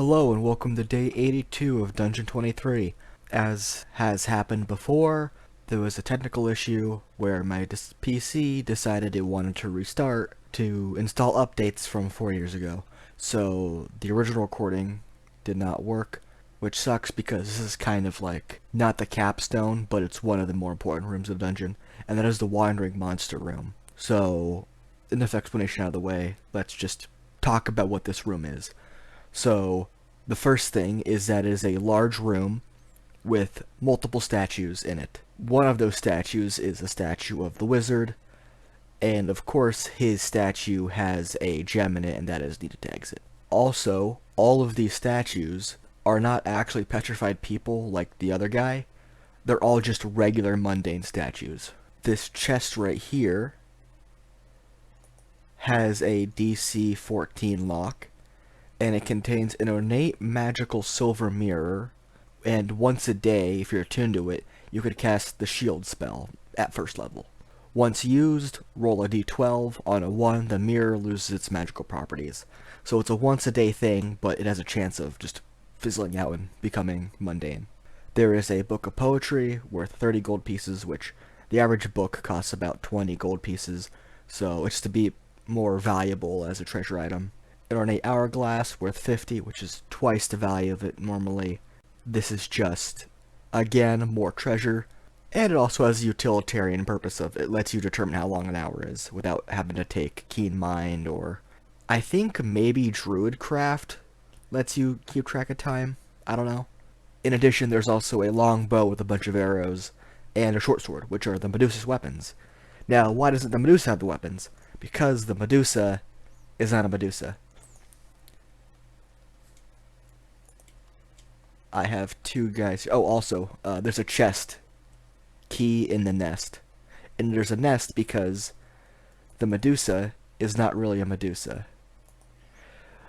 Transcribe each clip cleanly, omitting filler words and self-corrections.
Hello and welcome to day 82 of Dungeon 23. As has happened before, there was a technical issue where my PC decided it wanted to restart to install updates from 4 years ago. So the original recording did not work, which sucks because this is kind of like not the capstone, but it's one of the more important rooms of the dungeon, and that is the Wandering Monster room. So, enough explanation out of the way, let's just talk about what this room is. So, the first thing is that it is a large room with multiple statues in it. One of those statues is a statue of the wizard, and of course his statue has a gem in it, and that is needed to exit. Also, all of these statues are not actually petrified people like the other guy. They're all just regular mundane statues. This chest right here has a DC 14 lock, and it contains an ornate magical silver mirror, and once a day, if you're attuned to it, you could cast the shield spell at first level. Once used, roll a d12. On a 1, the mirror loses its magical properties. So it's a once a day thing, but it has a chance of just fizzling out and becoming mundane. There is a book of poetry worth 30 gold pieces, which the average book costs about 20 gold pieces, so it's to be more valuable as a treasure item. An ornate hourglass worth 50, which is twice the value of it normally. This is just, again, more treasure, and it also has a utilitarian purpose of it lets you determine how long an hour is without having to take keen mind, or I think maybe druidcraft lets you keep track of time. I don't know. In addition, there's also a long bow with a bunch of arrows and a short sword, which are the Medusa's weapons. Now, why doesn't the Medusa have the weapons? Because the Medusa is not a Medusa. I have two guys. Oh, also, there's a chest key in the nest. And there's a nest because the Medusa is not really a Medusa.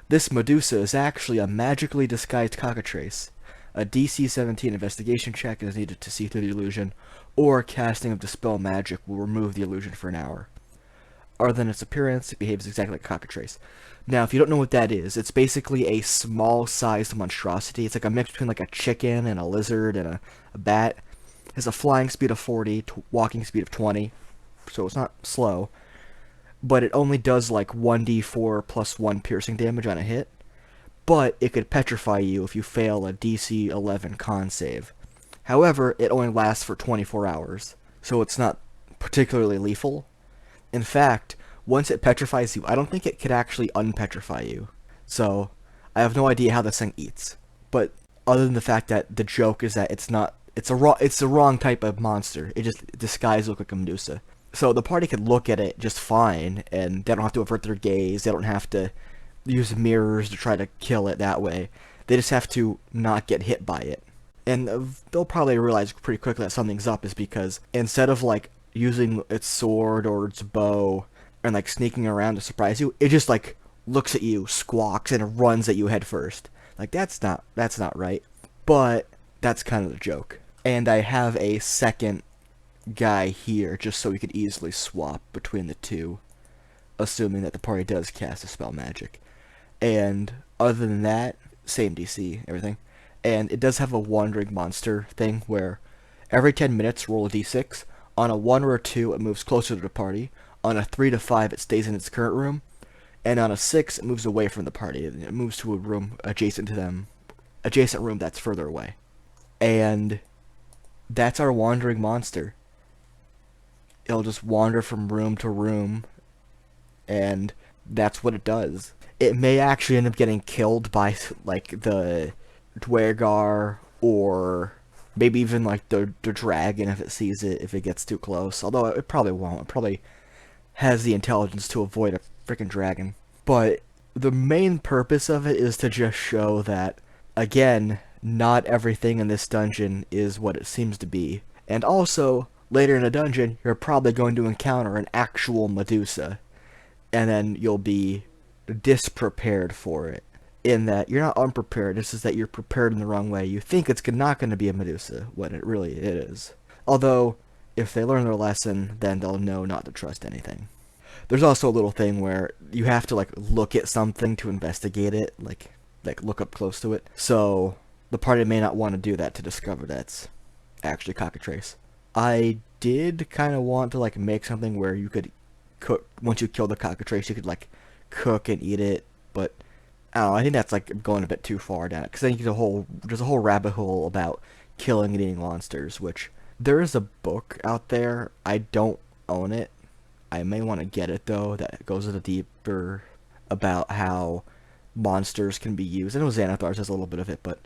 This Medusa is actually a magically disguised cockatrice. A DC 17 investigation check is needed to see through the illusion, or casting of Dispel Magic will remove the illusion for an hour. Other than its appearance, it behaves exactly like a cockatrice. Now, if you don't know what that is, it's basically a small-sized monstrosity. It's like a mix between like a chicken and a lizard and a bat. It has a flying speed of 40, walking speed of 20, so it's not slow. But it only does like 1d4 plus 1 piercing damage on a hit. But it could petrify you if you fail a DC 11 con save. However, it only lasts for 24 hours, so it's not particularly lethal. In fact, once it petrifies you, I don't think it could actually unpetrify you. So, I have no idea how this thing eats. But other than the fact that the joke is that it's the wrong type of monster. It just disguised look like a Medusa. So the party could look at it just fine, and they don't have to avert their gaze. They don't have to use mirrors to try to kill it that way. They just have to not get hit by it. And they'll probably realize pretty quickly that something's up, is because instead of like using its sword or its bow and like sneaking around to surprise you, it just like looks at you, squawks, and runs at you head first. Like that's not right. But that's kind of the joke. And I have a second guy here just so we could easily swap between the two, assuming that the party does cast a spell magic. And other than that, same DC, everything. And it does have a wandering monster thing where every 10 minutes roll a d6. On a 1 or a 2, it moves closer to the party. On a 3 to 5, it stays in its current room. And on a 6, it moves away from the party. It moves to a room adjacent to them. Adjacent room that's further away. And that's our wandering monster. It'll just wander from room to room. And that's what it does. It may actually end up getting killed by, like, the Dwergar, or maybe even like the dragon if it sees it, if it gets too close. Although it probably won't. It probably has the intelligence to avoid a freaking dragon. But the main purpose of it is to just show that, again, not everything in this dungeon is what it seems to be. And also, later in the dungeon, you're probably going to encounter an actual Medusa. And then you'll be disprepared for it. In that you're not unprepared, it's just that you're prepared in the wrong way. You think it's not going to be a Medusa, when it really is. Although, if they learn their lesson, then they'll know not to trust anything. There's also a little thing where you have to like look at something to investigate it. Like, like look up close to it. So the party may not want to do that to discover that's actually cockatrice. I did kind of want to like make something where you could cook once you kill the cockatrice, you could like cook and eat it, but I don't know, I think that's like going a bit too far down because then there's a whole rabbit hole about killing and eating monsters, which there is a book out there. I don't own it. I may want to get it though. That goes into deeper about how monsters can be used. I know Xanathars has a little bit of it, but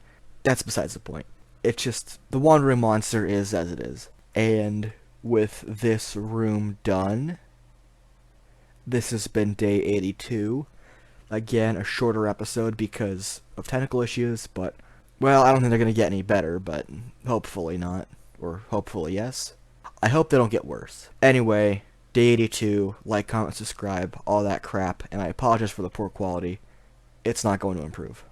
that's besides the point. It's just the wandering monster is as it is. And with this room done, this has been day 82. Again, a shorter episode because of technical issues, but, well, I don't think they're going to get any better, but hopefully not. Or hopefully yes. I hope they don't get worse. Anyway, day 82, like, comment, subscribe, all that crap, and I apologize for the poor quality. It's not going to improve.